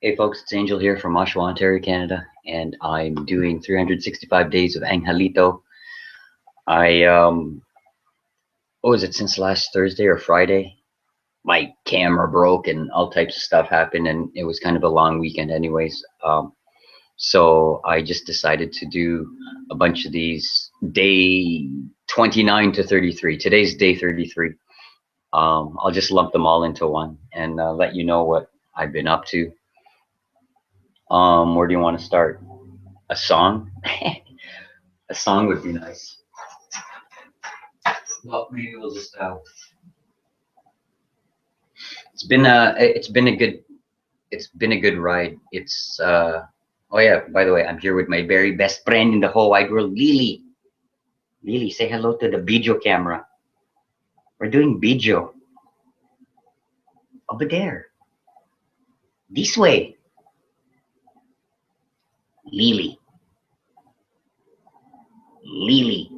Hey folks, it's Angel here from Oshawa, Ontario, Canada, and I'm doing 365 days of Angelito. I what was it, since last Thursday or Friday? My camera broke and all types of stuff happened, and it was kind of a long weekend, anyways. So I just decided to do a bunch of these day 29 to 33. Today's day 33. I'll just lump them all into one and let you know what I've been up to. Where do you want to start? A song? A song would be nice. Well, maybe we'll just. It's been a good ride. Oh yeah. By the way, I'm here with my very best friend in the whole wide world, Lily. Lily, say hello to the video camera. We're doing video over there. This way, Lily. Lily,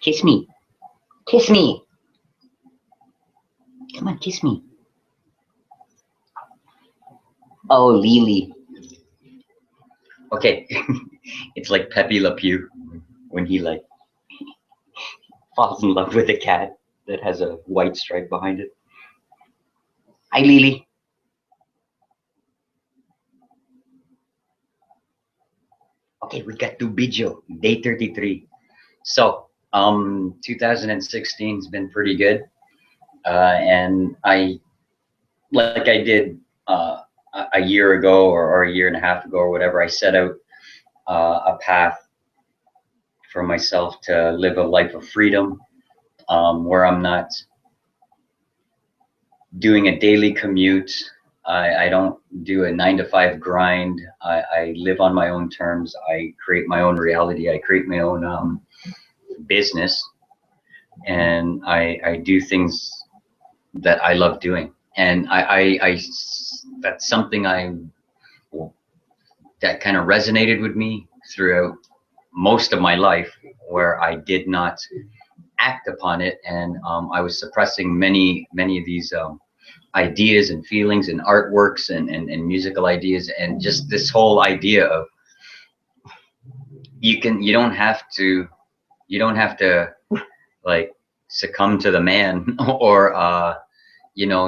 kiss me. Kiss me. Come on, kiss me. Oh, Lily. Okay, it's like Pepe Le Pew when he like falls in love with a cat that has a white stripe behind it. Hi, Lily. Okay, we got to video day 33. So, 2016 has been pretty good, and like I did a year ago or a year and a half ago or whatever. I set out a path for myself to live a life of freedom, where I'm not doing a daily commute. I don't do a 9 to 5 grind. I live on my own terms. I create my own reality. I create my own business, and I do things that I love doing. And that's something that kind of resonated with me throughout most of my life, where I did not act upon it, and I was suppressing many of these ideas and feelings and artworks and musical ideas, and just this whole idea of you don't have to like succumb to the man or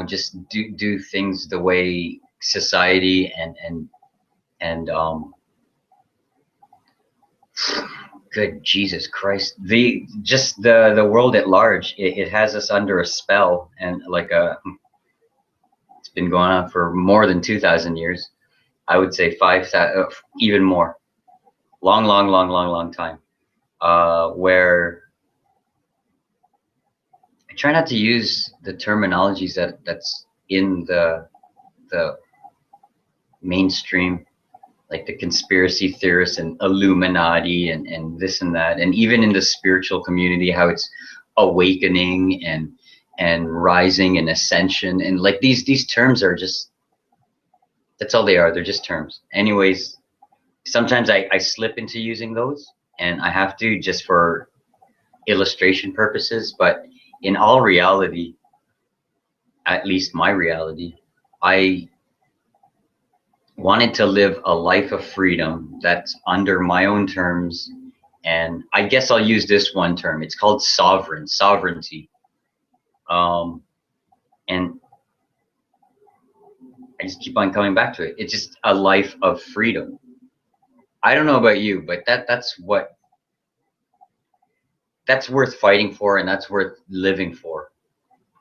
just do things the way society and good Jesus Christ, the world at large, it has us under a spell, and like it's been going on for more than 2,000 years. I would say 5,000, even more. Long time. Where I try not to use the terminologies that's in the mainstream, like the conspiracy theorists and Illuminati and this and that, and even in the spiritual community, how it's awakening and rising and ascension, and like these terms are just, that's all they are. They're just terms. Anyways, sometimes I slip into using those, and I have to just for illustration purposes, but in all reality, at least my reality, I wanted to live a life of freedom that's under my own terms. And I guess I'll use this one term. It's called sovereignty. And I just keep on coming back to it. It's just a life of freedom. I don't know about you, but that's worth fighting for, and that's worth living for,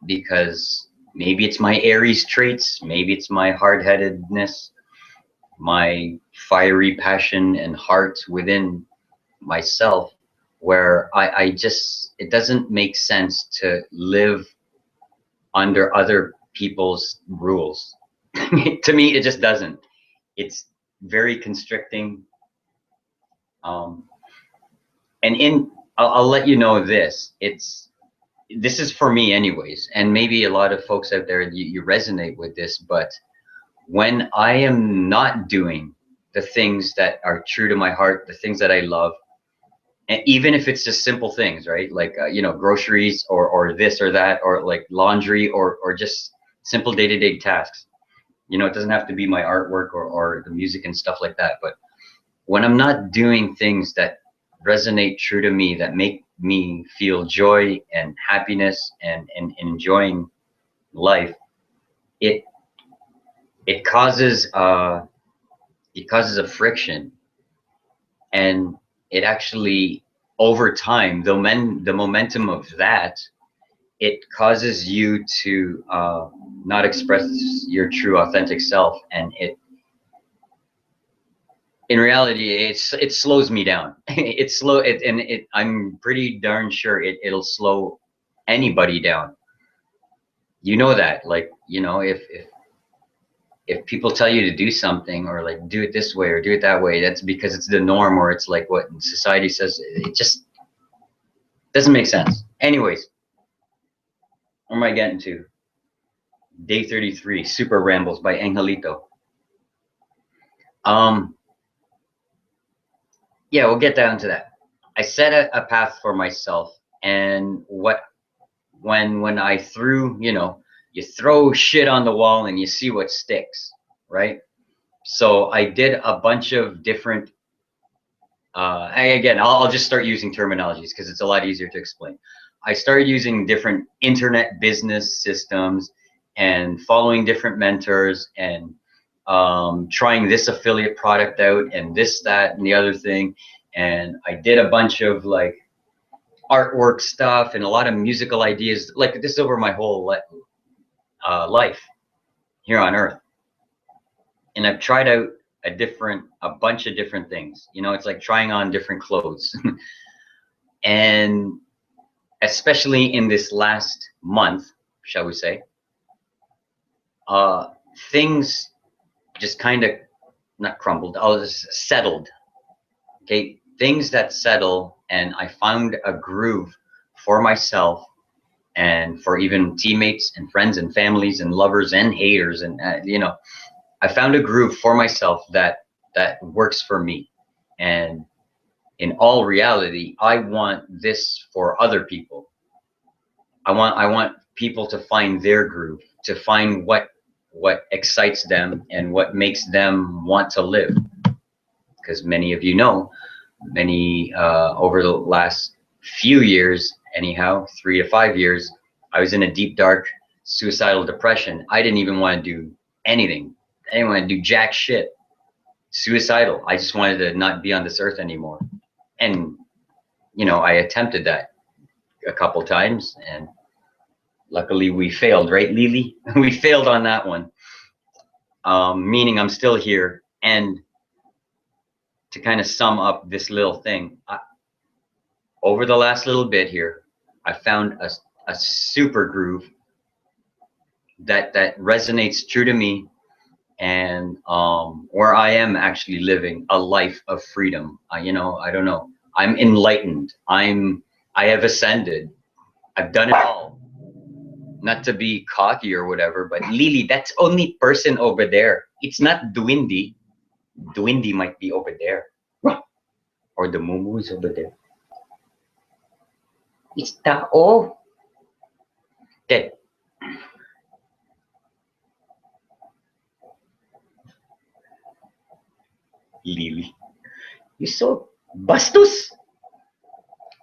because maybe it's my Aries traits, maybe it's my hard-headedness, my fiery passion and heart within myself, where I just, it doesn't make sense to live under other people's rules. To me, it just doesn't. It's very constricting. And I'll let you know this. This is for me anyways, and maybe a lot of folks out there, you resonate with this, but when I am not doing the things that are true to my heart, the things that I love, and even if it's just simple things, right? Like, groceries or this or that, or like laundry or just simple day-to-day tasks. You know, it doesn't have to be my artwork or the music and stuff like that. But when I'm not doing things that resonate true to me, that make me feel joy and happiness and enjoying life, it it causes a friction, and it actually, over time, the momentum of that, it causes you to not express your true authentic self, and it, in reality, it slows me down. I'm pretty darn sure it'll slow anybody down. You know that, like, you know, if people tell you to do something, or like do it this way or do it that way, that's because it's the norm, or it's like what society says. It just doesn't make sense. Anyways, where am I getting to? Day 33, Super Rambles by Angelito. Um, yeah, we'll get down to that. I set a path for myself, and when I threw, you know, you throw shit on the wall and you see what sticks, right? So I did a bunch of different. Again, I'll just start using terminologies because it's a lot easier to explain. I started using different internet business systems and following different mentors, and trying this affiliate product out and this, that, and the other thing. And I did a bunch of like artwork stuff and a lot of musical ideas, like this over my whole life here on Earth. And I've tried out a bunch of different things. You know, it's like trying on different clothes. And especially in this last month, shall we say, uh, things just kind of not crumbled. I was settled. Okay, things that settle, and I found a groove for myself and for even teammates and friends and families and lovers and haters, and you know, I found a groove for myself that works for me. And in all reality, I want this for other people. I want people to find their groove, to find what excites them and what makes them want to live. Because many of you know, many over the last few years, anyhow, 3 to 5 years, I was in a deep, dark, suicidal depression. I didn't even want to do anything. I didn't want to do jack shit. Suicidal. I just wanted to not be on this earth anymore. And you know, I attempted that a couple times, and luckily we failed, right, Lily? We failed on that one. Meaning I'm still here. And to kind of sum up this little thing, over the last little bit here, I found a super groove that resonates true to me, and where I am actually living a life of freedom. You know, I don't know. I'm enlightened. I have ascended. I've done it all. Not to be cocky or whatever, but Lily, that's only person over there. It's not Dwindy. Dwindy might be over there. Or the Mumu is over there. It's Tao. Okay. Lily. You're so bastos.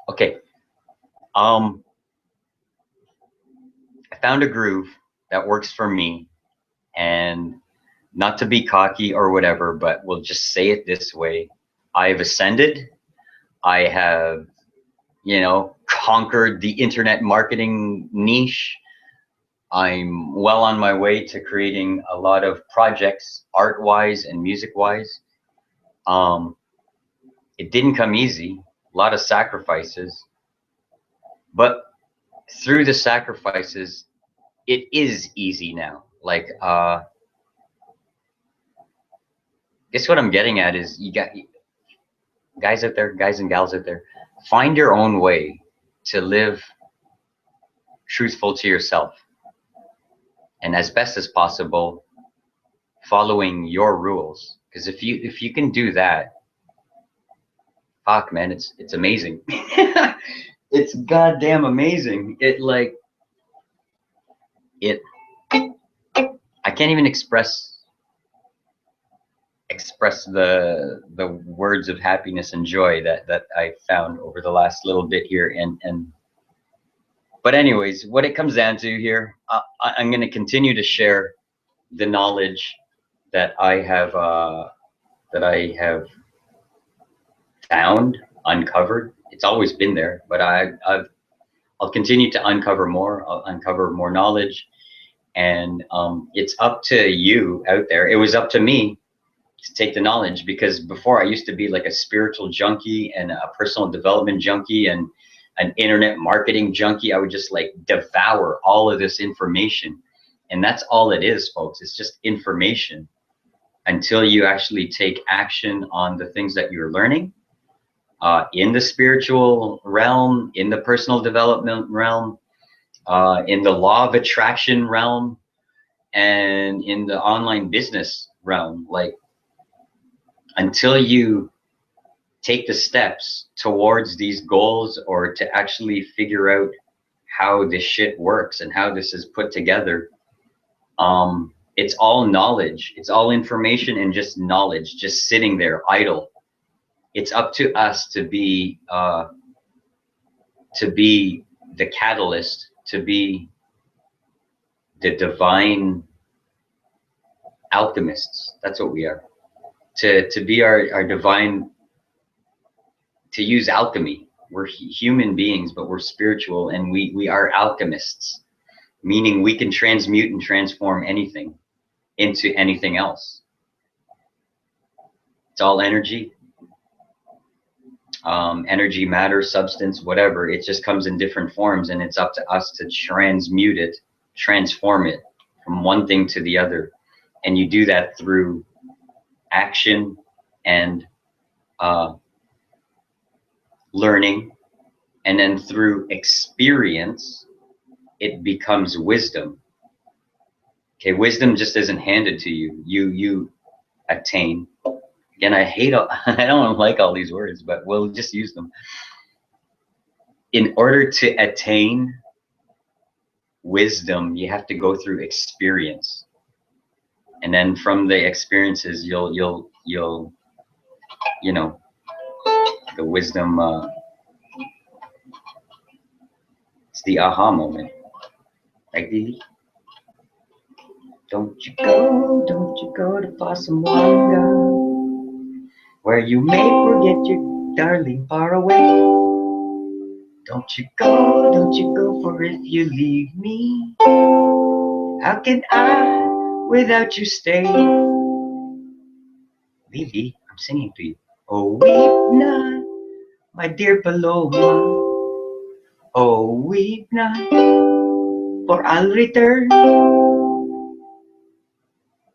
Okay. Um, I found a groove that works for me, and not to be cocky or whatever, but we'll just say it this way. I've ascended. I have, you know, conquered the internet marketing niche. I'm well on my way to creating a lot of projects, art-wise and music-wise. Um, it didn't come easy, a lot of sacrifices, but through the sacrifices, it is easy now. Like, guess what I'm getting at is, you got guys out there, guys and gals out there, find your own way to live truthful to yourself, and as best as possible, following your rules. Because if you can do that, fuck man, it's amazing. It's goddamn amazing. It I can't even express express the words of happiness and joy that I found over the last little bit here. And but anyways, what it comes down to here, I'm going to continue to share the knowledge that I have found, uncovered. It's always been there, but I'll continue to uncover more. I'll uncover more knowledge, and it's up to you out there. It was up to me to take the knowledge, because before I used to be like a spiritual junkie and a personal development junkie and an internet marketing junkie. I would just like devour all of this information, and that's all it is, folks. It's just information until you actually take action on the things that you're learning in the spiritual realm, in the personal development realm, in the law of attraction realm, and in the online business realm. Like, until you take the steps towards these goals, or to actually figure out how this shit works and how this is put together, it's all knowledge, it's all information, and just knowledge just sitting there idle. It's up to us to be the catalyst, to be the divine alchemists. That's what we are. To be our divine, to use alchemy. We're human beings, but we're spiritual, and we are alchemists, meaning we can transmute and transform anything into anything else. It's all energy. Energy, matter, substance, whatever. It just comes in different forms, and it's up to us to transmute it, transform it from one thing to the other. And you do that through action and learning, and then through experience it becomes wisdom. Okay, wisdom just isn't handed to you. You attain. Again, I don't like all these words, but we'll just use them. In order to attain wisdom, you have to go through experience, and then from the experiences, you'll you know, the wisdom. It's the aha moment. Like, don't you go to far someone, where you may forget your darling far away. Don't you go, for if you leave me, how can I without you stay? Lily, I'm singing to you. Oh, weep not, my dear Paloma. Oh, weep not, for I'll return.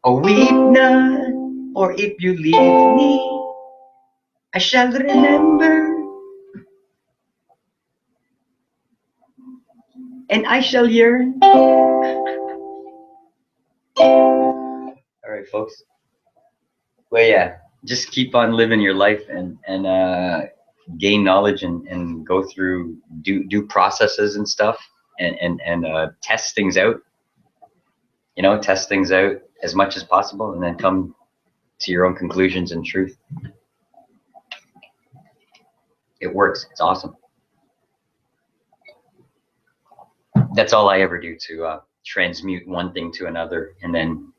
Oh, weep not, for if you leave me, I shall remember, and I shall yearn. All right, folks. Well, yeah, just keep on living your life, and gain knowledge, and go through, do processes and stuff, and test things out. You know, test things out as much as possible, and then come to your own conclusions and truth. It works. It's awesome. That's all I ever do, to transmute one thing to another, and then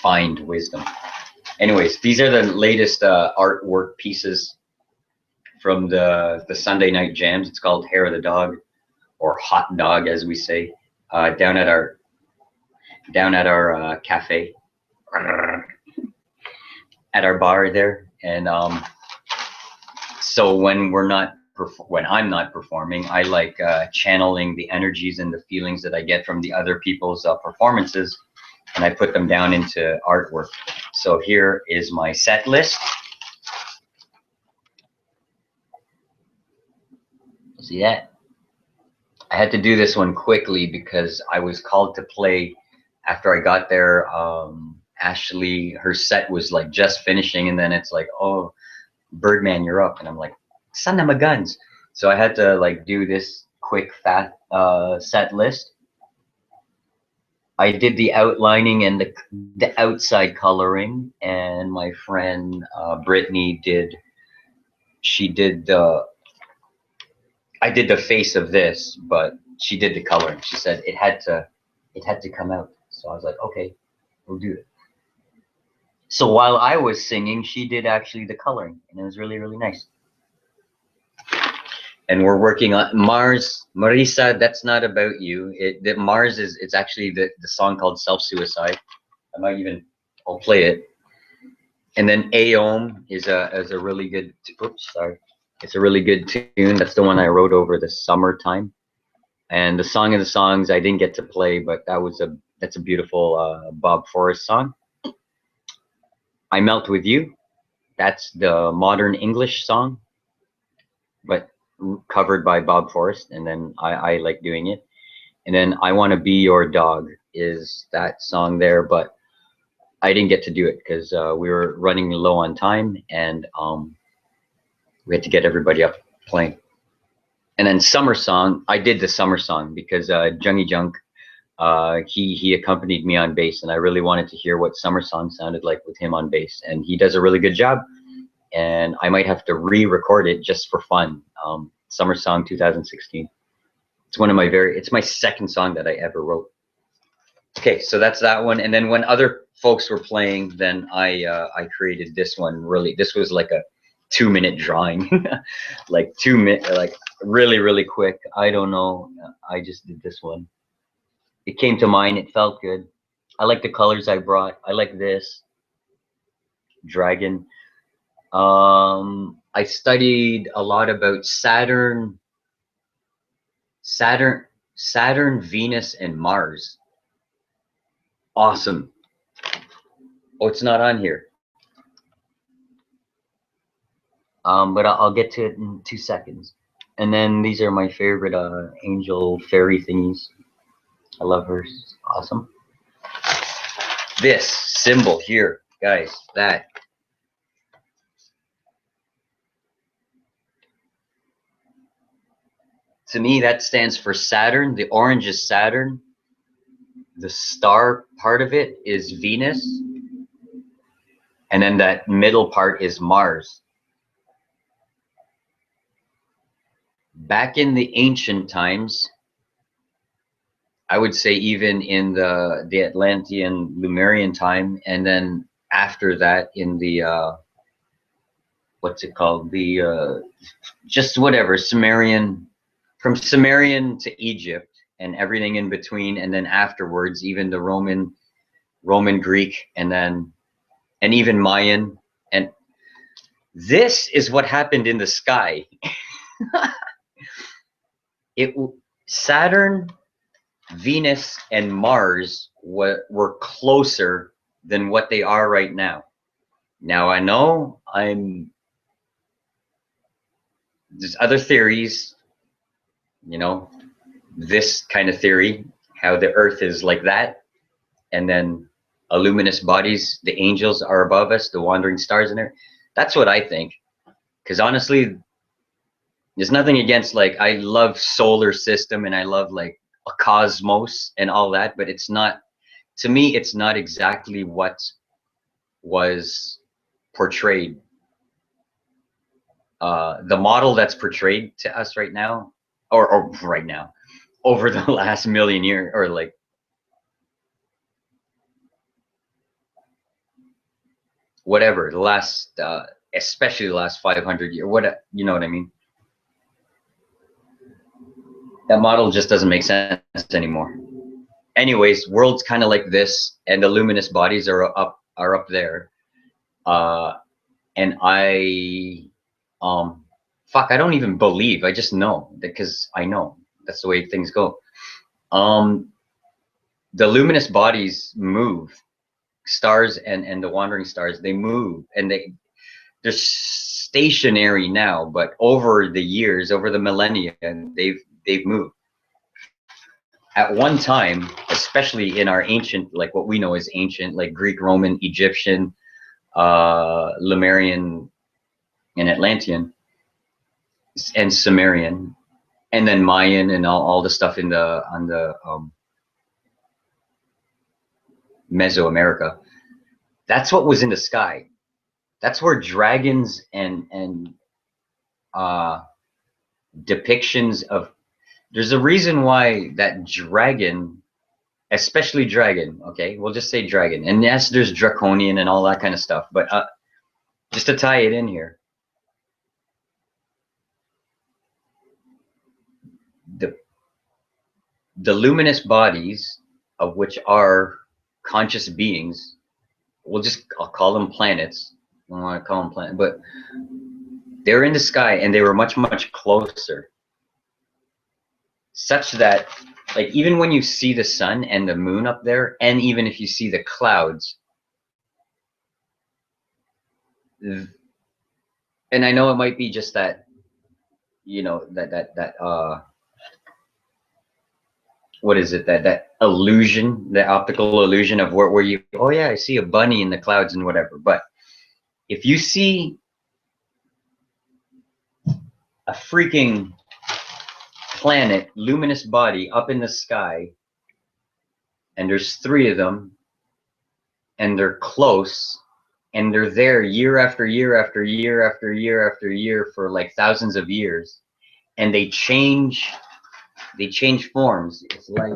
find wisdom. Anyways, these are the latest artwork pieces from the Sunday night jams. It's called Hair of the Dog, or Hot Dog, as we say, down at our cafe, at our bar there. And so when I'm not performing, I like channeling the energies and the feelings that I get from the other people's performances, and I put them down into artwork. So here is my set list. See that? I had to do this one quickly because I was called to play after I got there. Ashley, her set was like just finishing, and then it's like, oh, Birdman, you're up. And I'm like, son of my guns. So I had to like do this quick, fat set list. I did the outlining and the outside coloring, and my friend Brittany did. She did the. I did the face of this, but she did the coloring. She said it had to come out. So I was like, okay, we'll do it. So while I was singing, she did actually the coloring, and it was really, really nice. And we're working on Mars. Marisa, that's not about you. Mars is, it's actually the song called Self-Suicide. I might even, I'll play it. And then Aom is a really good, oops, sorry. It's a really good tune. That's the one I wrote over the summertime. And the Song of the Songs I didn't get to play, but that's a beautiful Bob Forrest song. I Melt With You. That's the modern English song, but covered by Bob Forrest, and then I like doing it. And then I Want to Be Your Dog is that song there, but I didn't get to do it because we were running low on time, and we had to get everybody up playing. And then Summer Song, I did the Summer Song because Jungie Junk, he accompanied me on bass, and I really wanted to hear what Summer Song sounded like with him on bass, and he does a really good job. And I might have to re-record it just for fun. Summer Song 2016. It's one of my it's my second song that I ever wrote. Okay, so that's that one. And then when other folks were playing, then I created this one. Really, this was like a 2-minute drawing, like 2 minute, like really, really quick. I don't know. I just did this one. It came to mind. It felt good. I like the colors I brought. I like this dragon. I studied a lot about Saturn, Venus, and Mars. Awesome. Oh, it's not on here. But I'll get to it in 2 seconds. And then these are my favorite angel fairy thingies. I love her. It's awesome. This symbol here, guys, that. To me, that stands for Saturn. The orange is Saturn. The star part of it is Venus. And then that middle part is Mars. Back in the ancient times, I would say even in the Atlantean Lemurian time, and then after that in the what's it called, the just whatever, Sumerian, from Sumerian to Egypt and everything in between, and then afterwards even the Roman Greek, and even Mayan. And this is what happened in the sky. Saturn, Venus, and Mars were closer than what they are right now. Now I know there's other theories, you know, this kind of theory, how the Earth is like that, and then luminous bodies, the angels are above us, the wandering stars in there. That's what I think. Because honestly, there's nothing against, like, I love solar system and I love like a cosmos and all that, but it's not, to me, it's not exactly what was portrayed. The model that's portrayed to us right now, or right now, over the last million years, or like, whatever, the last, especially the last 500 years, what, you know what I mean? That model just doesn't make sense anymore. Anyways, world's kind of like this, and the luminous bodies are up there. And fuck, I don't even believe, I just know, because I know that's the way things go. The luminous bodies move, stars and the wandering stars, they move, and they're stationary now, but over the years, over the millennia, they've moved. At one time, especially in our ancient, like what we know as ancient, like Greek, Roman, Egyptian, Lemurian, and Atlantean, and Sumerian, and then Mayan, and all the stuff on the Mesoamerica. That's what was in the sky. That's where dragons and depictions of. There's a reason why that dragon, especially dragon. Okay, we'll just say dragon. And yes, there's draconian and all that kind of stuff. But just to tie it in here, the luminous bodies, of which are conscious beings, I'll call them planets. I don't want to call them planets, but they're in the sky and they were much, much closer. Such that, like, even when you see the sun and the moon up there, and even if you see the clouds, and I know it might be just that, you know, that what is it, that illusion, the optical illusion of where you, oh yeah, I see a bunny in the clouds and whatever. But if you see a freaking planet, luminous body up in the sky, and there's 3 of them, and they're close, and they're there year after year after year after year after year for like thousands of years, and they change forms. It's like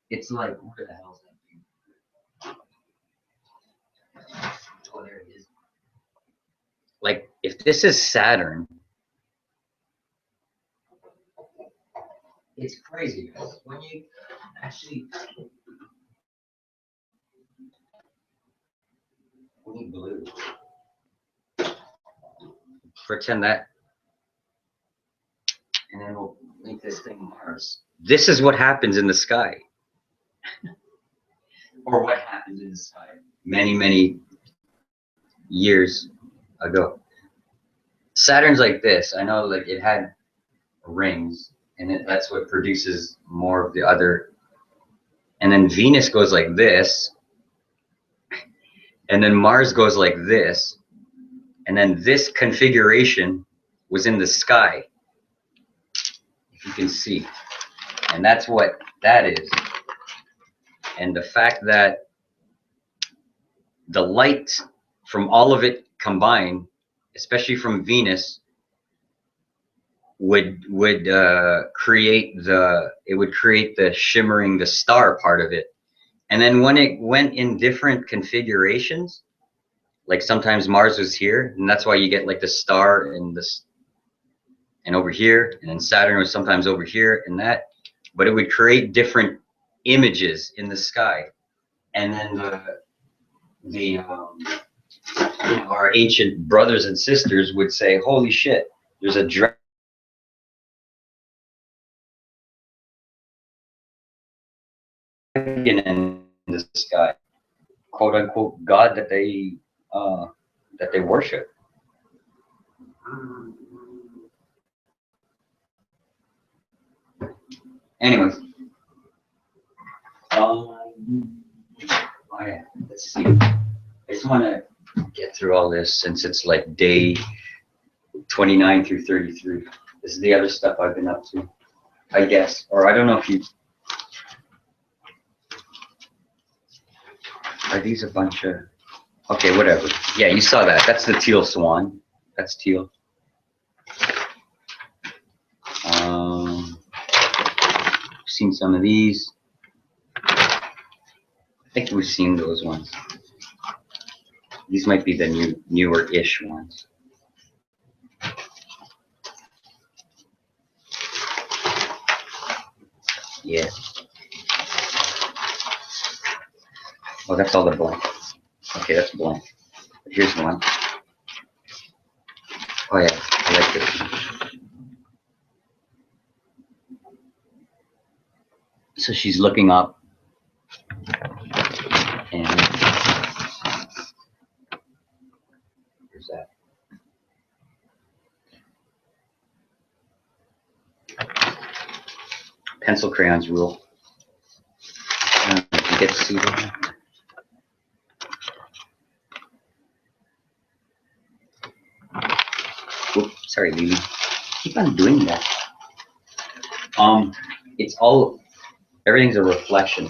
where the hell is that thing? Oh, there it is. Like, if this is Saturn, it's crazy, guys. When you actually, we need blue. Pretend that, and then we'll make this thing Mars. This is what happens in the sky, or what happens in the sky many, many years ago. Saturn's like this. I know, like, it had rings, and that's what produces more of the other. And then Venus goes like this, and then Mars goes like this, and then this configuration was in the sky, if you can see. And that's what that is. And the fact that the light from all of it combined, especially from Venus, would create the shimmering, the star part of it. And then when it went in different configurations, like sometimes Mars was here, and that's why you get like the star and this and over here, and then Saturn was sometimes over here and that, but it would create different images in the sky. And then our ancient brothers and sisters would say, holy shit, there's a dragon in the sky, quote unquote God that they worship. Anyways, oh yeah, let's see. I just want to get through all this since it's like day 29 through 33. This is the other stuff I've been up to, I guess. Or I don't know if you... Are these a bunch of... Okay, whatever. Yeah, you saw that. That's the teal swan. That's teal. Seen some of these. I think we've seen those ones. These might be the newer-ish ones. Yeah. Oh, that's all the blank. Okay, that's blank. Here's one. Oh yeah, I like this one. So she's looking up, and here's that. Pencil crayons rule. I don't know if you get to see that. Oops, sorry, Lily. Keep on doing that. It's all, everything's a reflection.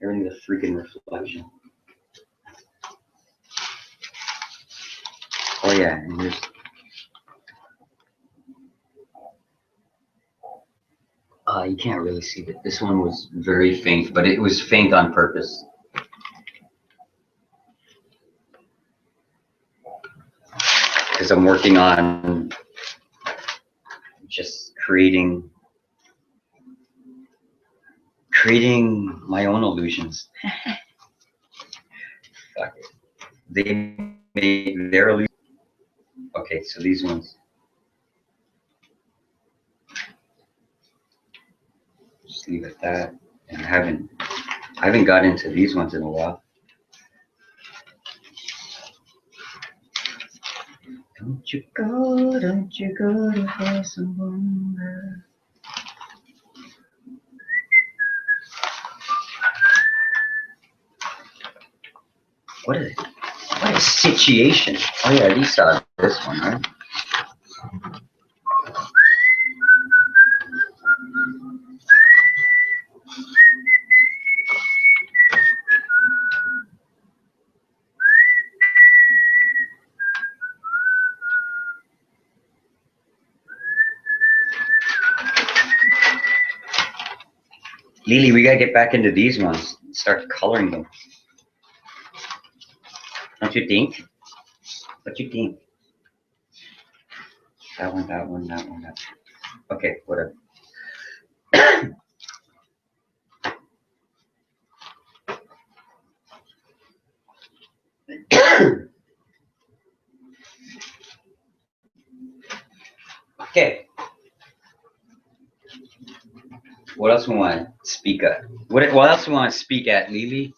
Everything's a freaking reflection. Oh yeah, and there's you can't really see that. This one was very faint, but it was faint on purpose. Because I'm working on just creating my own illusions. Fuck it. They make their illusions. Okay, so these ones. Just leave it at that. And I haven't got into these ones in a while. Don't you go to for someone else. What a situation. Oh yeah, you saw this one, right? Lily, we gotta get back into these ones. Start coloring them. Don't you think? What you think? That one, that one, that one, that one. Okay, whatever. Okay. What else we want to speak at? What else we want to speak at, Lily?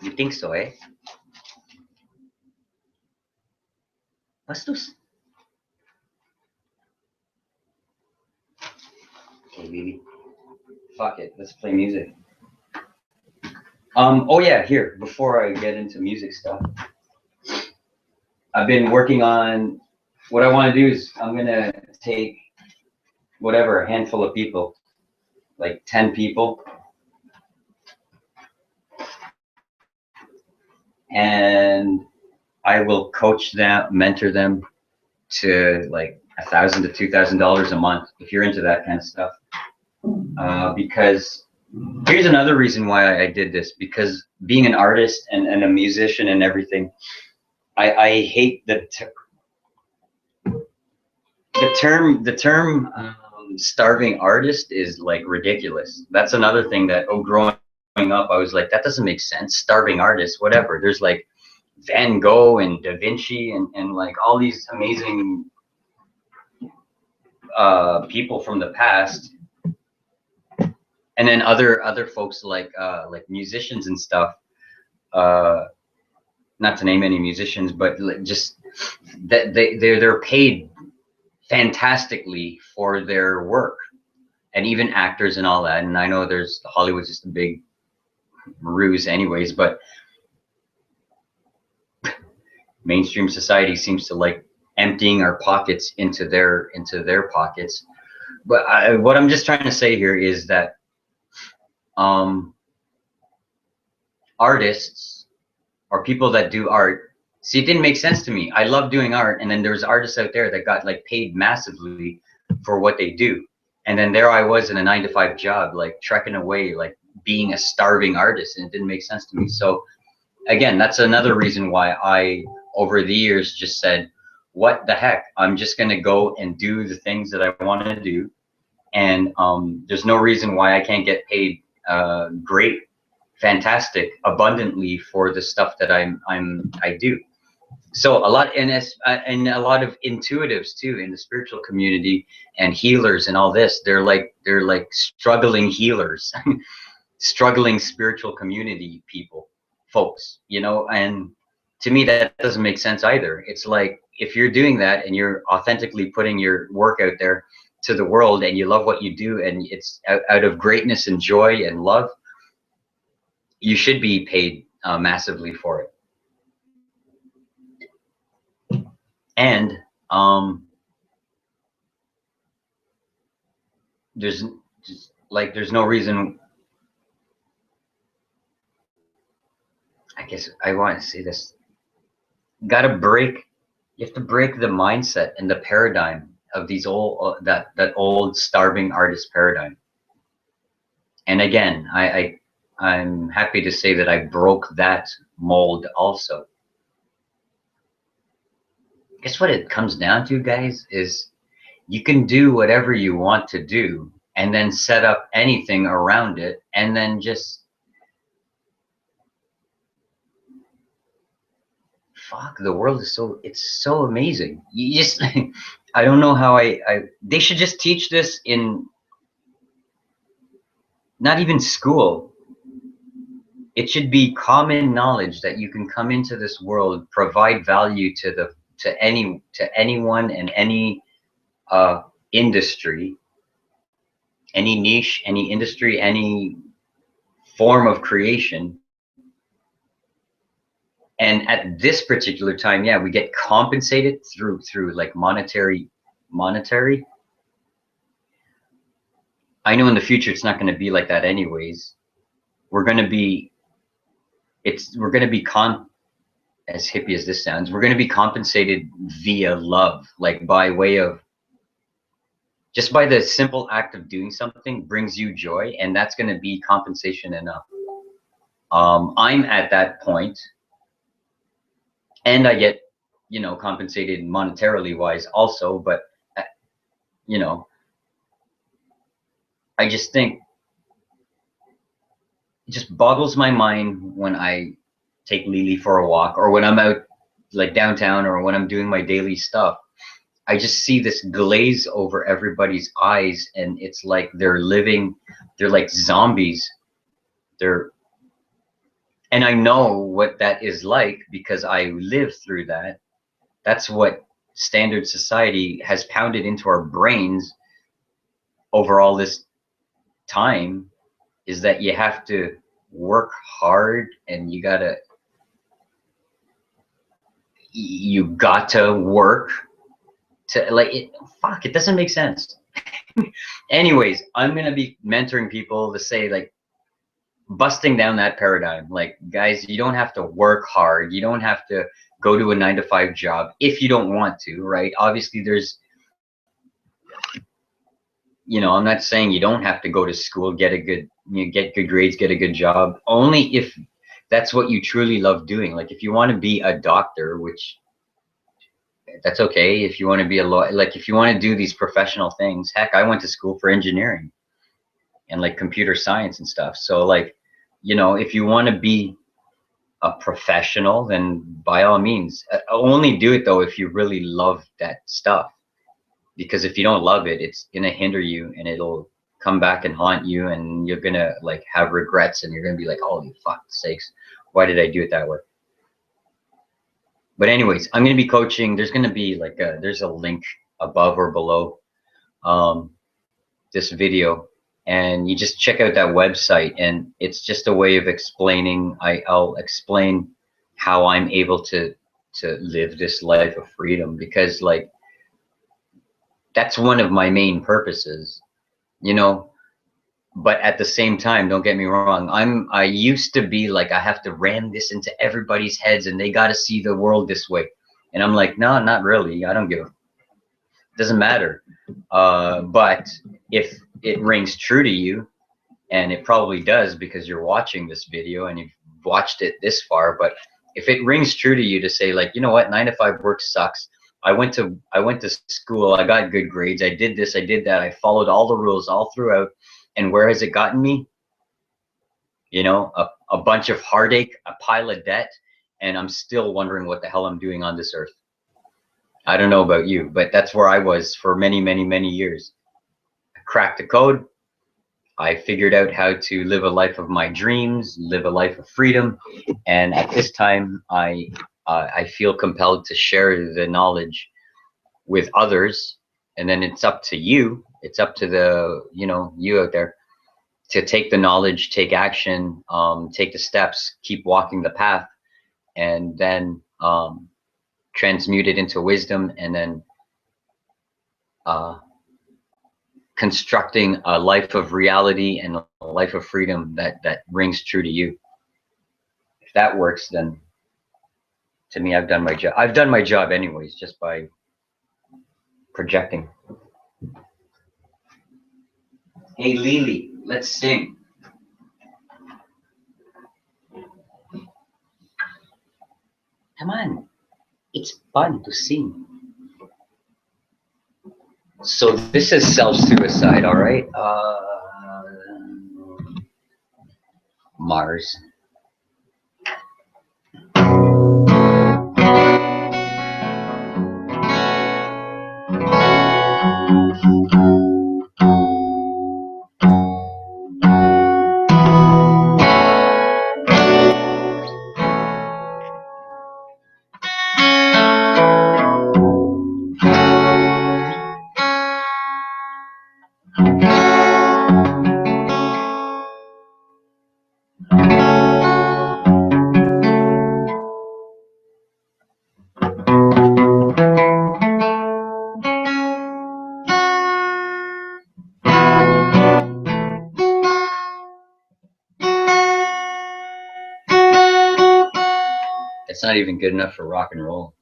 You think so, eh? Bastos. Okay, Lily. Fuck it. Let's play music. Oh yeah, here, before I get into music stuff, I've been working on what I want to do is I'm gonna take whatever, a handful of people, like 10 people, and I will coach them, mentor them to like $1,000 to $2,000 a month if you're into that kind of stuff. Because here's another reason why I did this, because being an artist and a musician and everything, I hate the term starving artist is like ridiculous. That's another thing that growing up I was like, that doesn't make sense. Starving artist, whatever. There's like Van Gogh and Da Vinci and like all these amazing people from the past, and then other folks like musicians and stuff. Not to name any musicians, but just that they're paid fantastically for their work, and even actors and all that. And I know there's Hollywood's just a big ruse, anyways, but mainstream society seems to like emptying our pockets into their pockets. But what I'm just trying to say here is that artists or people that do art, see, it didn't make sense to me. I love doing art, and then there's artists out there that got like paid massively for what they do, and then there I was in a 9-to-5 job, like trekking away, like being a starving artist, and it didn't make sense to me. So again, that's another reason why I over the years just said, what the heck, I'm just going to go and do the things that I want to do, and there's no reason why I can't get paid great, fantastic, abundantly for the stuff that I do. So a lot, and a lot of intuitives too in the spiritual community and healers and all this, they're like struggling healers, struggling spiritual community people, folks, you know. And to me that doesn't make sense either. It's like, if you're doing that and you're authentically putting your work out there to the world, and you love what you do, and it's out of greatness and joy and love, you should be paid massively for it. And there's like there's no reason. I guess I want to say this. Gotta break. You have to break the mindset and the paradigm of these old that old starving artist paradigm. And again, I'm happy to say that I broke that mold also. Guess what it comes down to, guys, is you can do whatever you want to do and then set up anything around it and then just fuck, the world is so, it's so amazing. You just I don't know how I they should just teach this in not even school. It should be common knowledge that you can come into this world, provide value to the to anyone and any industry, any niche, any industry, any form of creation. And at this particular time, yeah, we get compensated through like monetary. I know in the future it's not going to be like that anyways. We're going to be we're going to be as hippie as this sounds, we're going to be compensated via love, like by way of just by the simple act of doing something brings you joy, and that's going to be compensation enough. I'm at that point, and I get, you know, compensated monetarily wise also, but you know, I just think it just boggles my mind when I take Lily for a walk or when I'm out like downtown or when I'm doing my daily stuff. I just see this glaze over everybody's eyes, and it's like they're living, they're like zombies. They're, and I know what that is like because I lived through that. That's what standard society has pounded into our brains over all this time, is that you have to work hard and you got to work to like it. Fuck, it doesn't make sense. Anyways, I'm gonna be mentoring people to say like busting down that paradigm. Like, guys, you don't have to work hard. You don't have to go to a 9 to 5 job if you don't want to, right? Obviously, there's, you know, I'm not saying you don't have to go to school, get a good, you know, get good grades, get a good job. Only if that's what you truly love doing. Like, if you want to be a doctor, which that's okay. If you want to be a lawyer, like if you want to do these professional things, heck, I went to school for engineering and like computer science and stuff. So like, you know, if you want to be a professional, then by all means, only do it though if you really love that stuff. Because if you don't love it, it's gonna hinder you, and it'll come back and haunt you, and you're gonna like have regrets, and you're gonna be like, holy fuck sakes, why did I do it that way? But anyways, I'm gonna be coaching. There's gonna be like there's a link above or below um, this video, and you just check out that website, and it's just a way of explaining. I'll explain how I'm able to live this life of freedom, because like that's one of my main purposes, you know. But at the same time, don't get me wrong, I used to be like, I have to ram this into everybody's heads and they got to see the world this way, and I'm like, no, not really. I don't give a, doesn't matter. But if it rings true to you, and it probably does because you're watching this video and you've watched it this far, but if it rings true to you to say like, you know what, 9 to 5 work sucks. I went to school, I got good grades, I did this, I did that, I followed all the rules all throughout, and where has it gotten me? You know, a bunch of heartache, a pile of debt, and I'm still wondering what the hell I'm doing on this earth. I don't know about you, but that's where I was for many, many, many years. I cracked the code. I figured out how to live a life of my dreams, live a life of freedom, and at this time, I feel compelled to share the knowledge with others. And then it's up to you. It's up to the, you know, you out there to take the knowledge, take action, take the steps, keep walking the path, and then transmute it into wisdom, and then constructing a life of reality and a life of freedom that rings true to you. If that works, then to me, I've done my job. I've done my job anyways, just by projecting. Hey, Lily, let's sing. Come on, it's fun to sing. So this is self-suicide, all right? Mars. It's not even good enough for rock and roll.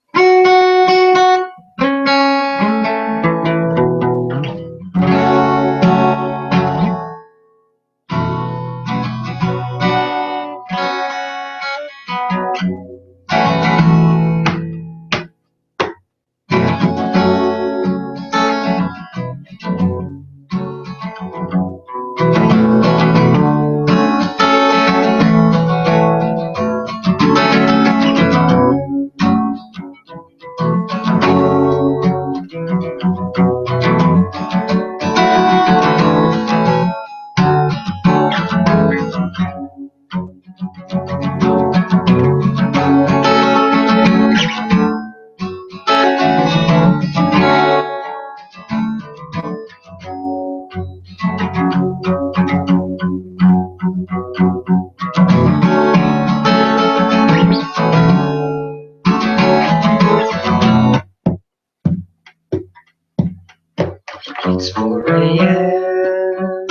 It's 4 a.m.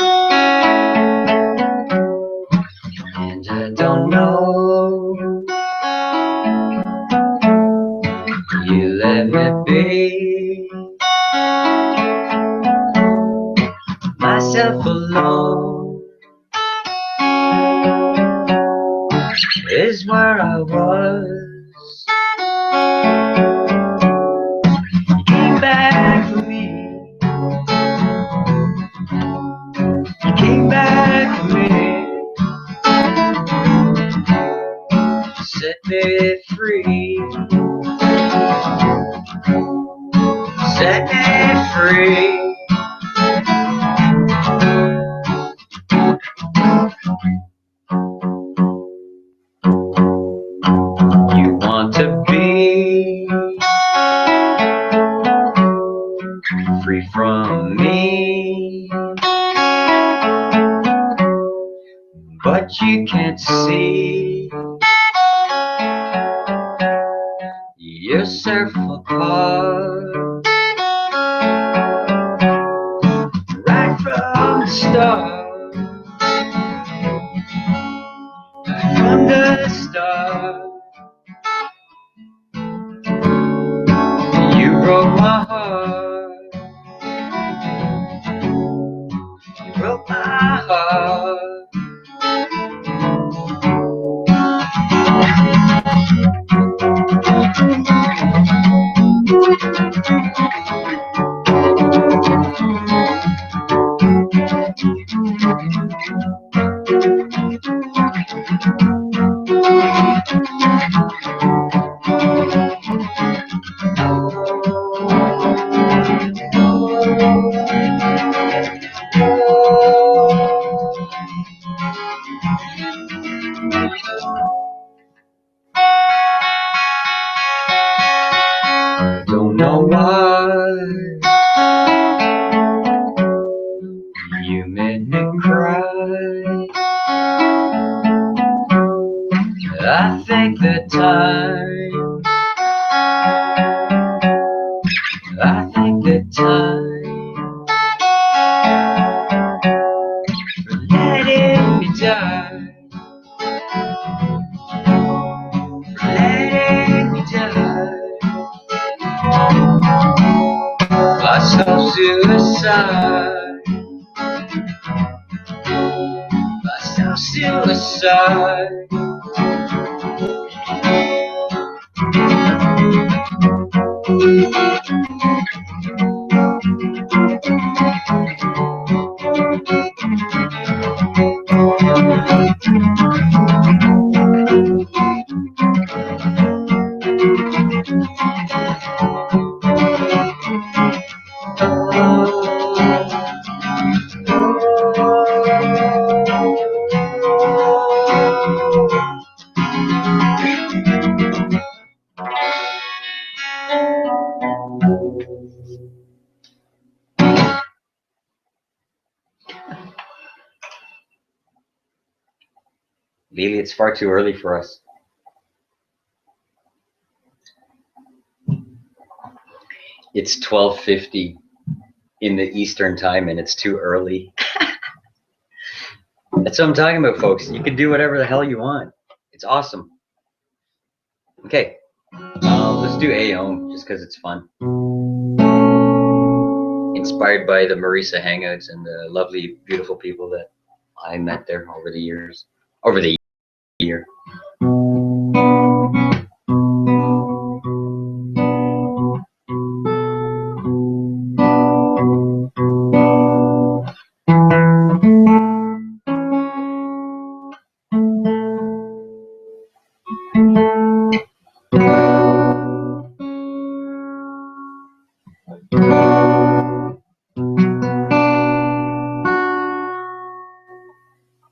and I don't know. You let me be myself alone. Is where I was. You came back for me. You came back for me. Set me free. Set me free. You want to be free from me, but you can't see yourself apart. Right from the start, from the start, you broke my heart. You broke my heart. Don't know why you made me cry. I think the time, I think the time self-suicide, my self-suicide. Lily, it's far too early for us. It's 12:50 in the Eastern time, and it's too early. That's what I'm talking about, folks. You can do whatever the hell you want. It's awesome. Okay, let's do Aom just because it's fun. Inspired by the Marisa Hangouts and the lovely, beautiful people that I met there over the years. Over the year.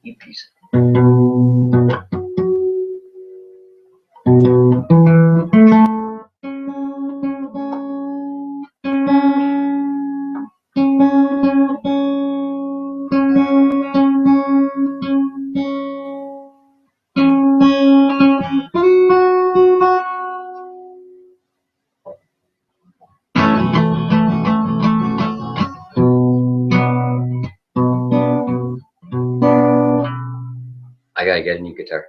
You piece I gotta get a new guitar.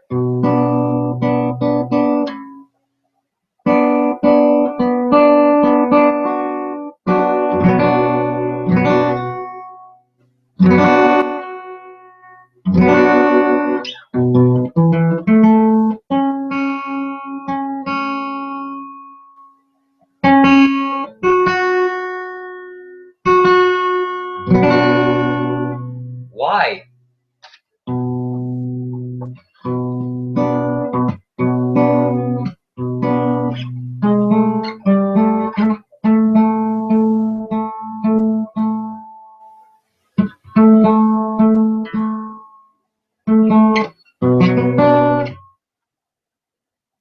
Why?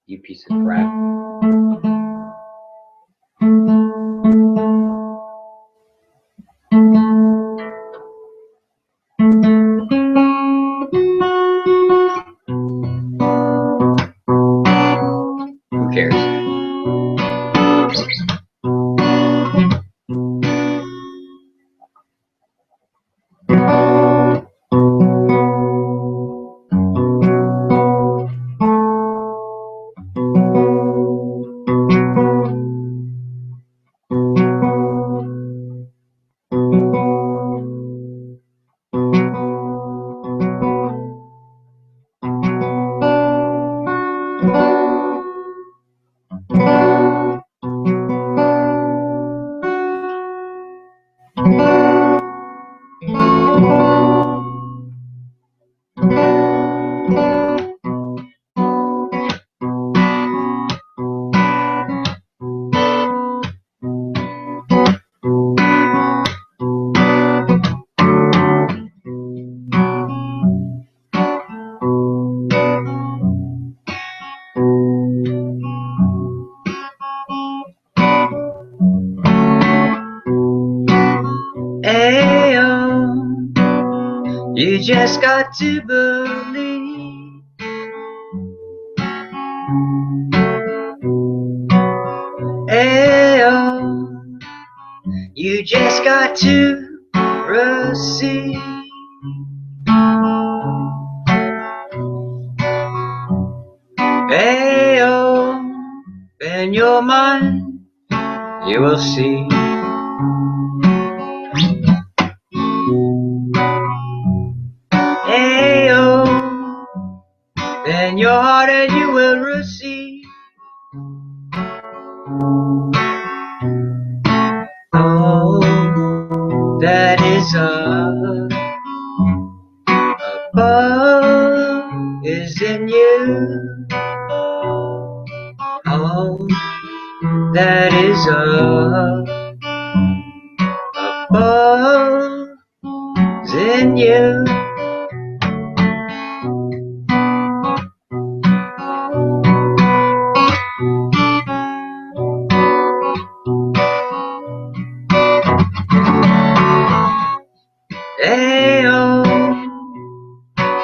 You piece of crap. Who cares? Ayo, you just got to believe. Ayo, you just got to receive. Ayo, in your mind, you will see. and your heart and you will receive all that is above is in you. All that is above is in you. Hey, oh,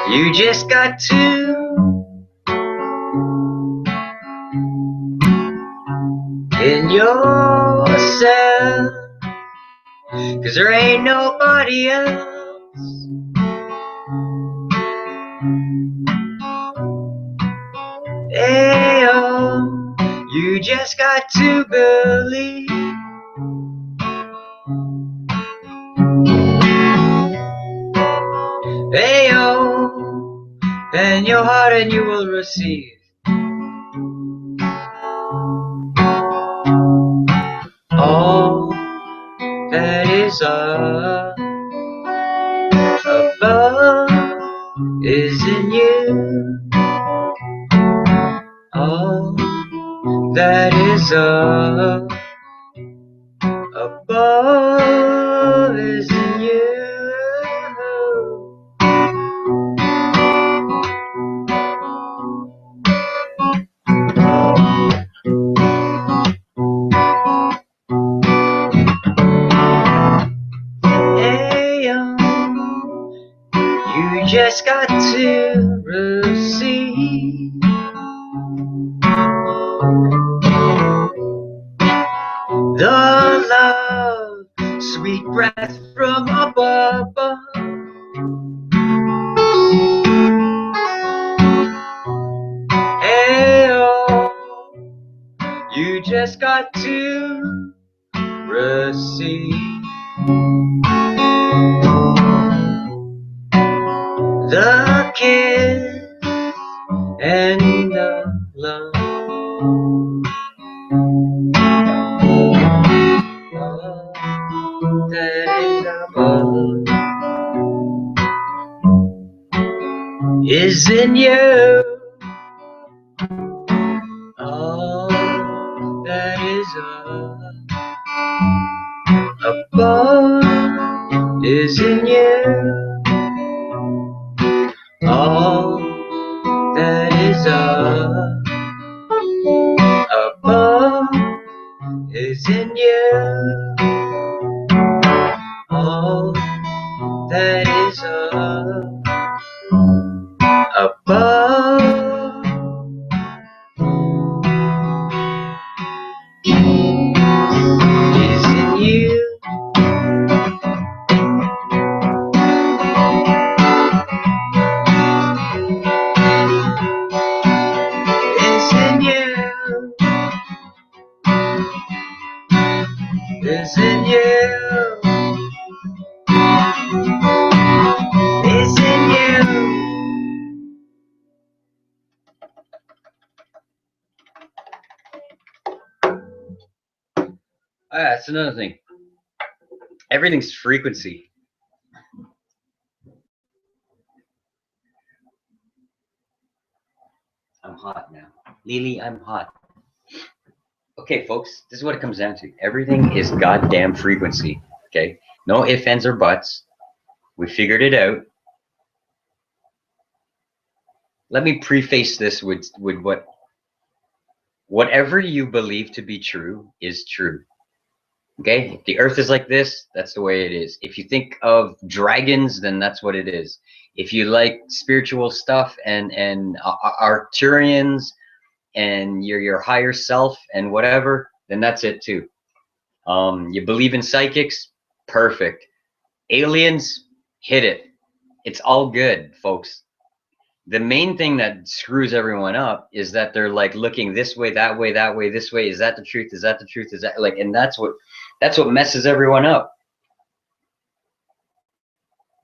you just got to in yourself, 'cause there ain't nobody else. Hey, oh, you just got to believe. Hey, oh, and your heart and you will receive all that is above is in you. All that is above is in you. Hey, you just got to receive the love, sweet breath from above. Hey, you just got to receive the kiss and the love. That is above is in you. All that is above is in you. All that is above is in you. All that is above is in you. Is in you. Is in you. Is in you. That's another thing. Everything's frequency. I'm hot now. Lily, I'm hot. Okay, folks, this is what it comes down to. Everything is goddamn frequency. Okay? No ifs, ands, or buts. We figured it out. Let me preface this with whatever you believe to be true is true. Okay? If the earth is like this, that's the way it is. If you think of dragons, then that's what it is. If you like spiritual stuff and Arcturians and your higher self and whatever, then that's it too. You believe in psychics? Perfect. Aliens? Hit it. It's all good, folks. The main thing that screws everyone up is that they're like looking this way, that way, that way, this way. Is that the truth? Is that the truth? Is that like, and that's what messes everyone up.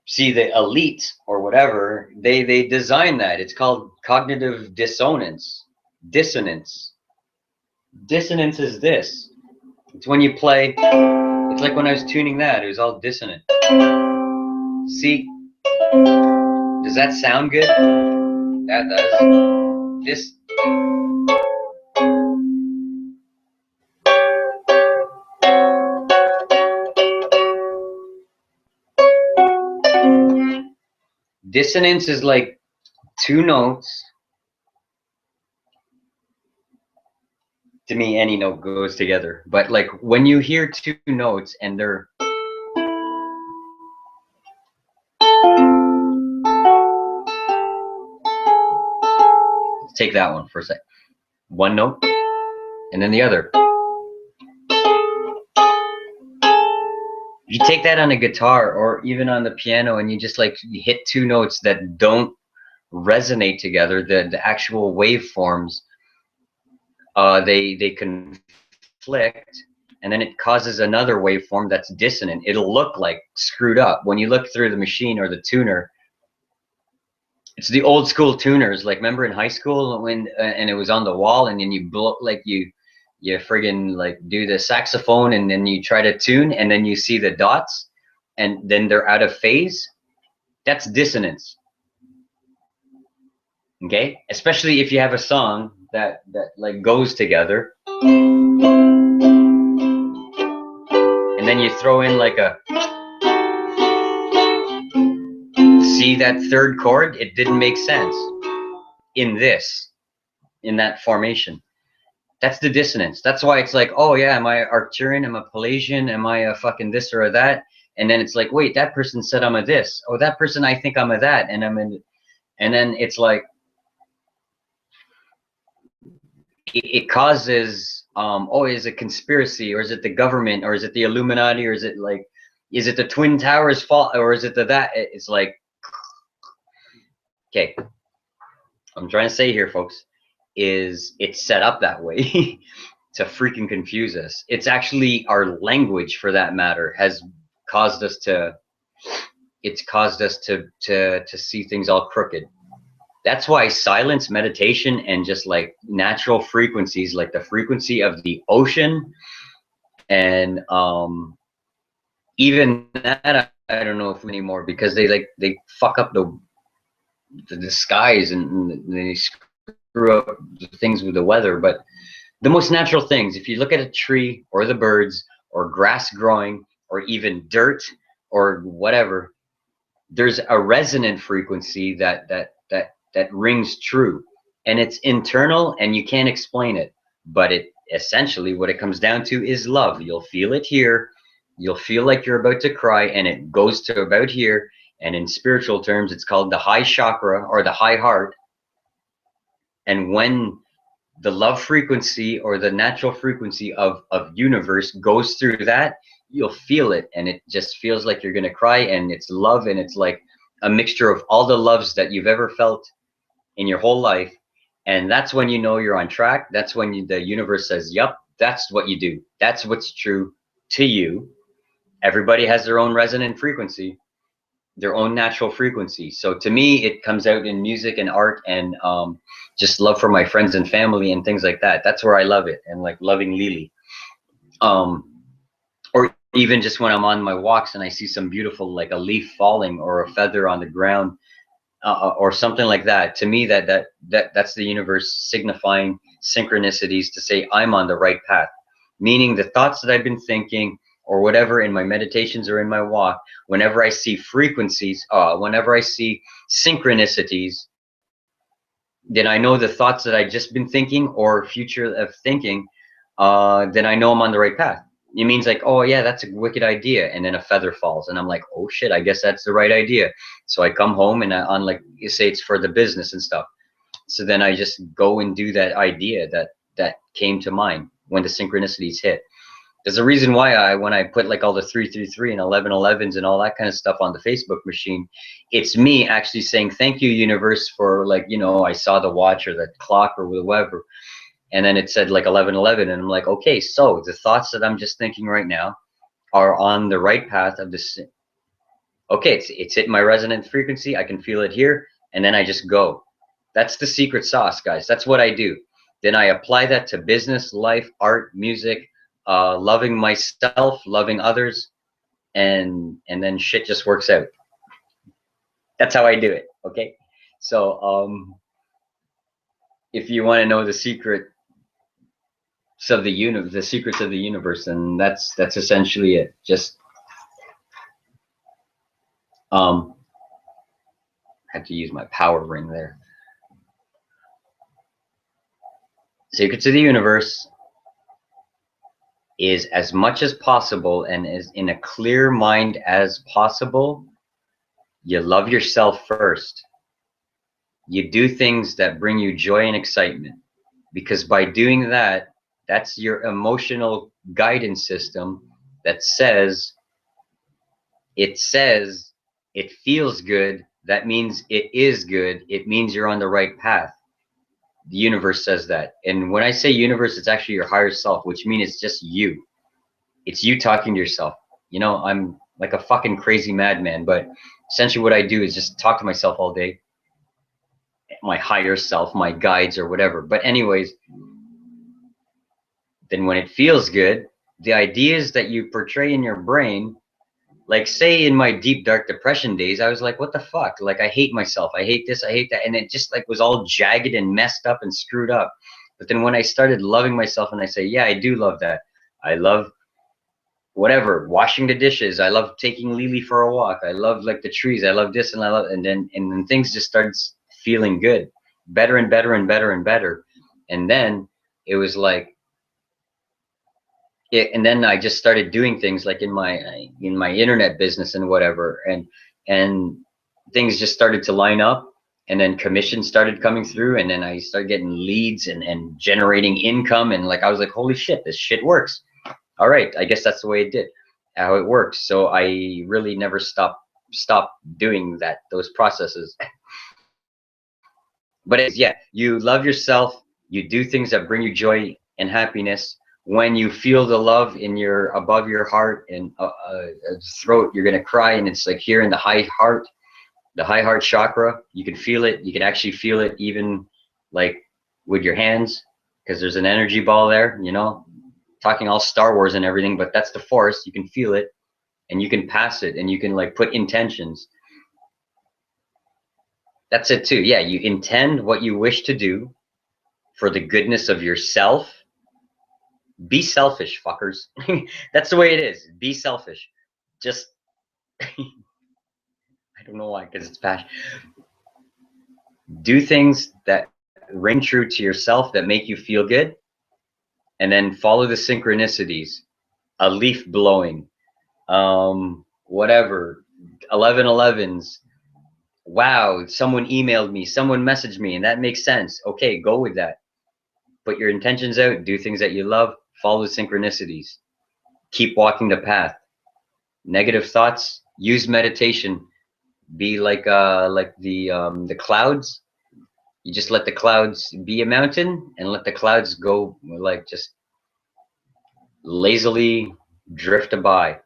See, the elite or whatever, they design that. It's called cognitive dissonance. Dissonance. Dissonance is this. It's when you play, it's like when I was tuning that, it was all dissonant. See, does that sound good? That does. This. Dissonance is like two notes. To me, any note goes together. But like when you hear two notes and they're take that one for a sec. One note and then the other. You take that on a guitar or even on the piano and you just like you hit two notes that don't resonate together, the actual waveforms, they conflict, and then it causes another waveform that's dissonant. It'll look like screwed up when you look through the machine or the tuner. It's the old school tuners, like remember in high school when and it was on the wall, and then you blow like you friggin' like do the saxophone and then you try to tune and then you see the dots and then they're out of phase. That's dissonance. Okay, especially if you have a song that like goes together and then you throw in like a, see that third chord, it didn't make sense in that formation. That's the dissonance. That's why it's like, oh yeah, am I Arcturian? Am I Pelagian? Am I a fucking this or a that? And then it's like, wait, that person said I'm a this. Oh, that person, I think I'm a that, and I'm in. And then it's like, it causes, oh, is it conspiracy, or is it the government, or is it the Illuminati, or is it like, is it the Twin Towers fault, or is it the that? It's like, okay, I'm trying to say here, folks, is it's set up that way to freaking confuse us. It's actually our language, for that matter, has caused us to. It's caused us to see things all crooked. That's why silence, meditation, and just like natural frequencies, like the frequency of the ocean, and even that I don't know if anymore, because they fuck up the skies and they screw up the things with the weather. But the most natural things, if you look at a tree or the birds or grass growing or even dirt or whatever, there's a resonant frequency that rings true, and it's internal and you can't explain it, but it essentially what it comes down to is love. You'll feel it here, you'll feel like you're about to cry, and it goes to about here, and in spiritual terms it's called the high chakra or the high heart. And when the love frequency or the natural frequency of universe goes through that, you'll feel it, and it just feels like you're gonna cry, and it's love, and it's like a mixture of all the loves that you've ever felt in your whole life. And that's when you know you're on track. That's when the universe says, yep, that's what you do, that's what's true to you. Everybody has their own resonant frequency, their own natural frequency. So to me, it comes out in music and art, and just love for my friends and family and things like that. That's where I love it, and like loving Lily. Or even just when I'm on my walks and I see some beautiful, like a leaf falling or a feather on the ground, or something like that. To me, that's the universe signifying synchronicities to say I'm on the right path. Meaning the thoughts that I've been thinking or whatever in my meditations or in my walk, whenever I see frequencies, whenever I see synchronicities, then I know the thoughts that I just been thinking or future of thinking, then I know I'm on the right path. It means like, oh yeah, that's a wicked idea, and then a feather falls and I'm like, oh shit, I guess that's the right idea. So I come home and on, like you say, it's for the business and stuff, so then I just go and do that idea that came to mind when the synchronicities hit. There's a reason why when I put like all the 333 and 1111s and all that kind of stuff on the Facebook machine, it's me actually saying thank you universe for, like, you know, I saw the watch or the clock or whatever, and then it said like 1111, and I'm like, okay, so the thoughts that I'm just thinking right now are on the right path of this. Okay, it's hitting my resonant frequency. I can feel it here, and then I just go. That's the secret sauce, guys. That's what I do. Then I apply that to business, life, art, music, loving myself, loving others, and then shit just works out. That's how I do it. Okay, so if you want to know the secret of the universe, the secrets of the universe, and that's essentially it. Just have to use my power ring there. Secrets of the universe is as much as possible and as in a clear mind as possible. You love yourself first. You do things that bring you joy and excitement, because by doing that, that's your emotional guidance system that says it feels good. That means it is good. It means you're on the right path. The universe says that. And when I say universe, it's actually your higher self, which means it's just you. It's you talking to yourself. You know, I'm like a fucking crazy madman, but essentially what I do is just talk to myself all day. My higher self, my guides or whatever. But anyways, then when it feels good, the ideas that you portray in your brain, like say in my deep dark depression days, I was like, what the fuck? Like I hate myself. I hate this, I hate that. And it just like was all jagged and messed up and screwed up. But then when I started loving myself and I say, yeah, I do love that. I love whatever, washing the dishes. I love taking Lily for a walk. I love like the trees. I love this and I love, and then things just started feeling good, better and better and better and better. And then it was like, and then I just started doing things like in my internet business and whatever, and things just started to line up, and then commissions started coming through, and then I started getting leads and generating income, and like I was like, holy shit, this shit works. All right, I guess that's the way it did, how it works. So I really never stopped doing those processes. But it's, yeah, you love yourself, you do things that bring you joy and happiness. When you feel the love in your above your heart and throat, you're gonna cry, and it's like here in the high heart chakra. You can feel it. You can actually feel it even like with your hands, because there's an energy ball there. You know, talking all Star Wars and everything, but that's the force. You can feel it, and you can pass it, and you can like put intentions. That's it too. Yeah, you intend what you wish to do for the goodness of yourself. Be selfish, fuckers. That's the way it is. Be selfish. Just I don't know why, because it's passion. Do things that ring true to yourself, that make you feel good, and then follow the synchronicities. A leaf blowing, whatever, 11/11s. Wow, someone emailed me, someone messaged me, and that makes sense. Okay, go with that. Put your intentions out, do things that you love, follow the synchronicities. Keep walking the path. Negative thoughts, use meditation. Be like the clouds. You just let the clouds be a mountain and let the clouds go, like just lazily drift by.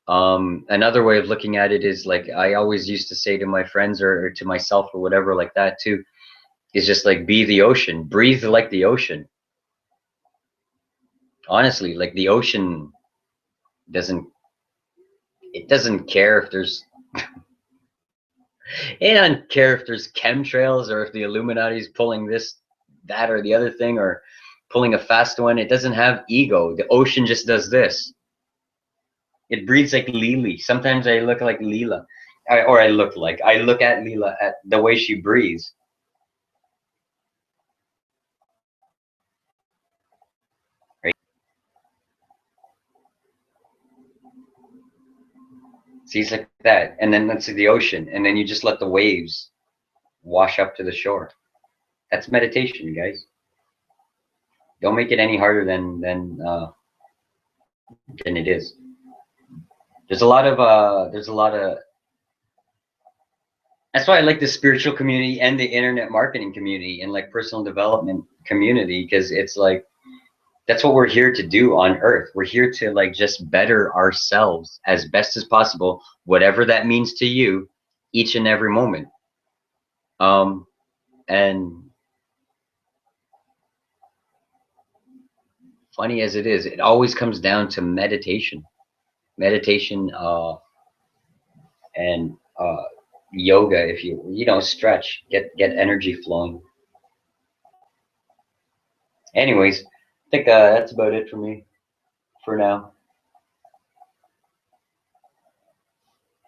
Another way of looking at it is like I always used to say to my friends or to myself or whatever like that too, is just like be the ocean, breathe like the ocean. Honestly, like the ocean doesn't, it doesn't care if there's, it doesn't care if there's chemtrails or if the Illuminati's pulling this, that, or the other thing, or pulling a fast one. It doesn't have ego. The ocean just does this. It breathes like Lily. Sometimes I look like Leela, I look like, I look at Leela at the way she breathes. Right? Sees like that, and then that's the ocean, and then you just let the waves wash up to the shore. That's meditation, guys. Don't make it any harder than it is. There's a lot of that's why I like the spiritual community and the internet marketing community and like personal development community, because it's like That's what we're here to do on Earth. We're here to like just better ourselves as best as possible, whatever that means to you, each and every moment. Um, and funny as it is, it always comes down to meditation, meditation, and yoga. If you know stretch, get energy flowing. Anyways, I think that's about it for me for now.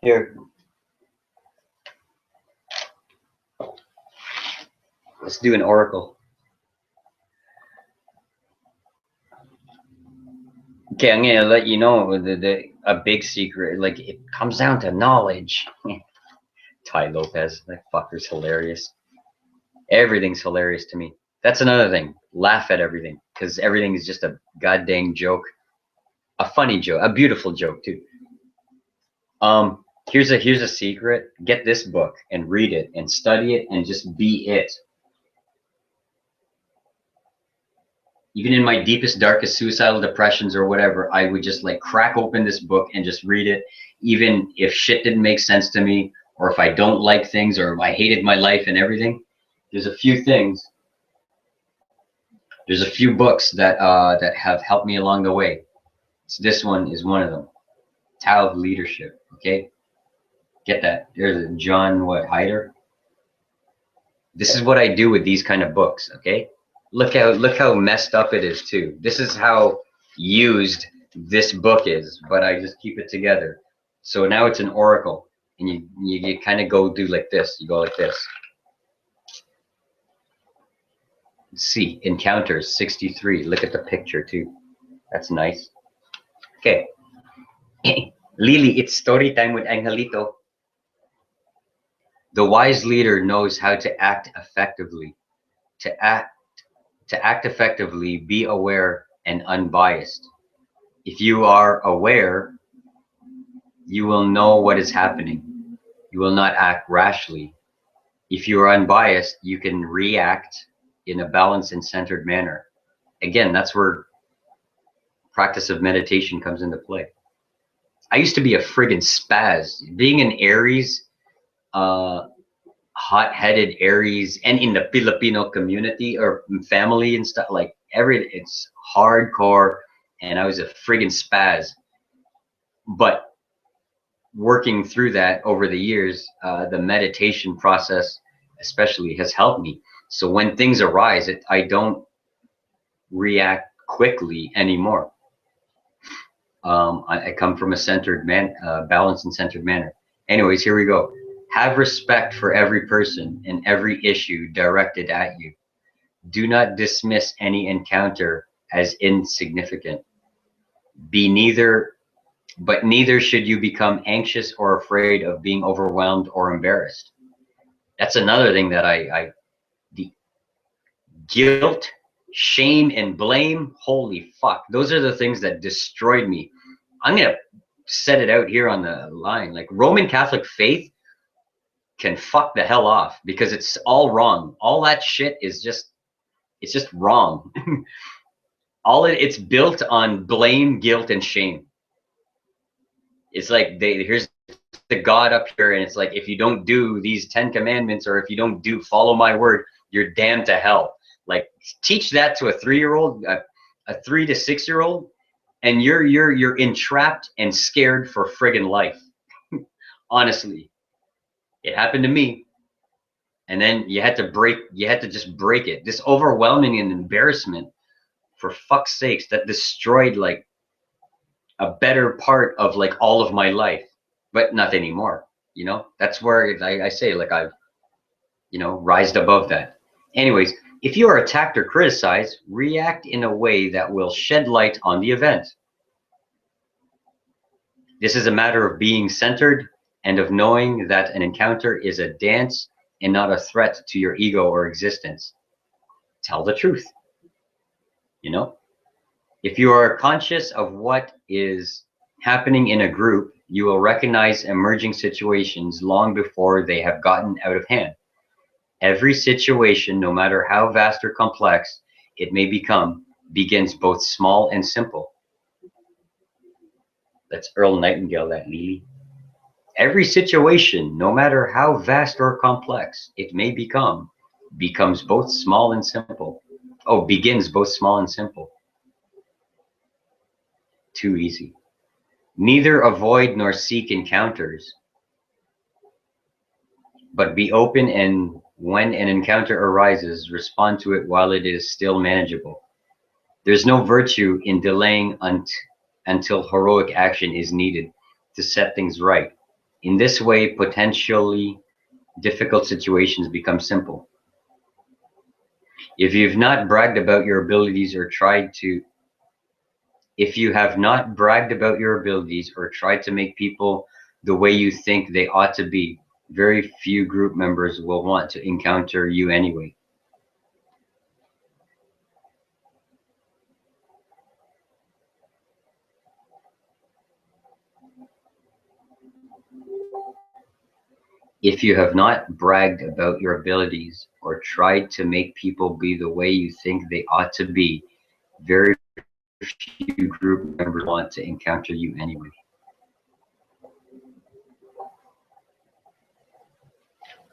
Here, let's do an oracle. Okay, I'm gonna let you know the a big secret. Like it comes down to knowledge. Ty Lopez, that fucker's hilarious. Everything's hilarious to me. That's another thing. Laugh at everything because everything is just a goddamn joke. A funny joke, a beautiful joke too. Here's a secret. Get this book and read it and study it and just be it. Even in my deepest, darkest suicidal depressions or whatever, I would just like crack open this book and just read it, even if shit didn't make sense to me, or if I don't like things, or if I hated my life and everything. There's a few things. There's a few books that have helped me along the way. So this one is one of them. Tao of Leadership. Okay, get that. There's a John Hyder. This is what I do with these kind of books. Okay. Look how messed up it is too. This is how used this book is, but I just keep it together. So now it's an oracle, and you kind of go do like this. You go like this. See, encounters 63. Look at the picture too. That's nice. Okay. Lily, it's story time with Angelito. The wise leader knows how to act effectively. To act effectively, be aware and unbiased. If you are aware, you will know what is happening. You will not act rashly. If you are unbiased, you can react in a balanced and centered manner. Again, that's where practice of meditation comes into play. I used to be a friggin' spaz. Being an Aries, hot-headed Aries, and in the Filipino community or family and stuff, like it's hardcore, and I was a friggin' spaz. But working through that over the years, the meditation process especially has helped me. So when things arise, I don't react quickly anymore. I come from a centered balanced and centered manner. Anyways, here we go. Have respect for every person and every issue directed at you. Do not dismiss any encounter as insignificant. But neither should you become anxious or afraid of being overwhelmed or embarrassed. That's another thing that the guilt, shame, and blame, holy fuck. Those are the things that destroyed me. I'm going to set it out here on the line. Like Roman Catholic faith can fuck the hell off because it's all wrong. All that shit is it's just wrong. It's built on blame, guilt, and shame. It's like here's the God up here, and it's like if you don't do these 10 commandments, or if you don't follow my word, you're damned to hell. Like teach that to a 3-year-old, a 3 to 6-year-old, and you're entrapped and scared for friggin' life. Honestly, it happened to me. And then you had to just break it. This overwhelming and embarrassment, for fuck's sakes, that destroyed like a better part of like all of my life, but not anymore. You know, that's where I say like I've, rised above that. Anyways, if you are attacked or criticized, react in a way that will shed light on the event. This is a matter of being centered and of knowing that an encounter is a dance and not a threat to your ego or existence. Tell the truth. If you are conscious of what is happening in a group, you will recognize emerging situations long before they have gotten out of hand. Every situation, no matter how vast or complex it may become, begins both small and simple. That's Earl Nightingale, that Lily. Every situation, no matter how vast or complex it may become, becomes both small and simple. Oh, begins both small and simple. Too easy. Neither avoid nor seek encounters, but be open, and when an encounter arises, respond to it while it is still manageable. There's no virtue in delaying until heroic action is needed to set things right. In this way, potentially difficult situations become simple. If you've not bragged about your abilities or tried to If you have not bragged about your abilities or tried to make people the way you think they ought to be, very few group members will want to encounter you anyway. If you have not bragged about your abilities or tried to make people be the way you think they ought to be, very few group members want to encounter you anyway.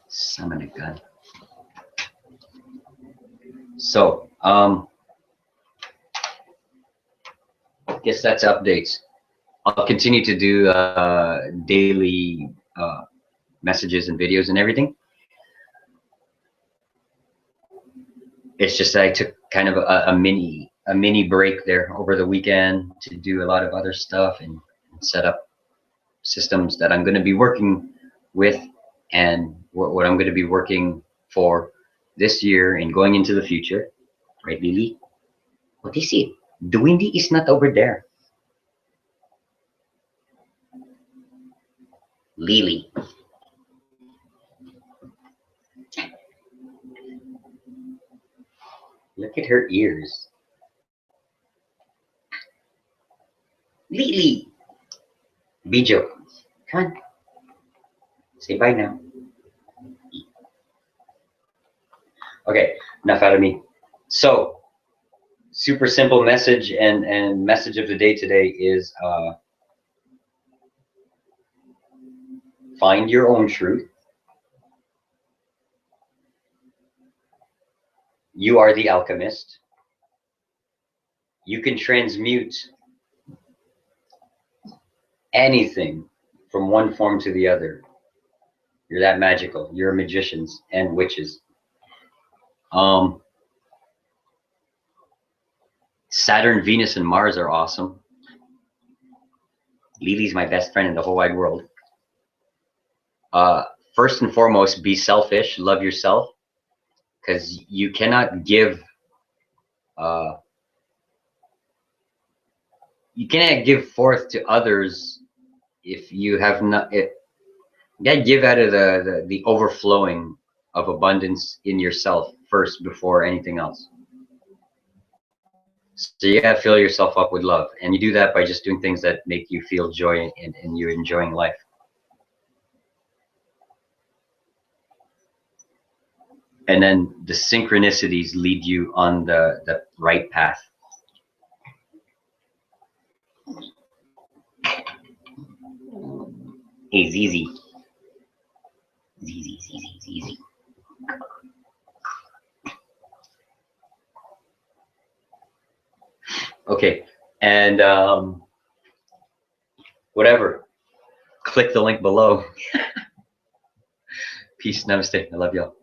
Son of a gun. So, guess that's updates. I'll continue to do daily messages and videos and everything. It's just that I took kind of a mini break there over the weekend to do a lot of other stuff and set up systems that I'm going to be working with, and what I'm going to be working for this year and going into the future. Right, Lily? What is it? The windy is not over there. Lily. Look at her ears. Lily. Bijo. Come on. Say bye now. Okay, enough out of me. So, super simple message and message of the day today is find your own truth. You are the alchemist. You can transmute anything from one form to the other. You're that magical. You're magicians and witches. Saturn, Venus, and Mars are awesome. Lily's my best friend in the whole wide world. First and foremost, be selfish. Love yourself, because you cannot give. You cannot give forth to others if you have not. You gotta give out of the overflowing of abundance in yourself first before anything else. So you gotta fill yourself up with love, and you do that by just doing things that make you feel joy and you're enjoying life. And then the synchronicities lead you on the right path. Hey, Zizi. Zizi. Okay, and whatever. Click the link below. Peace, namaste. I love y'all.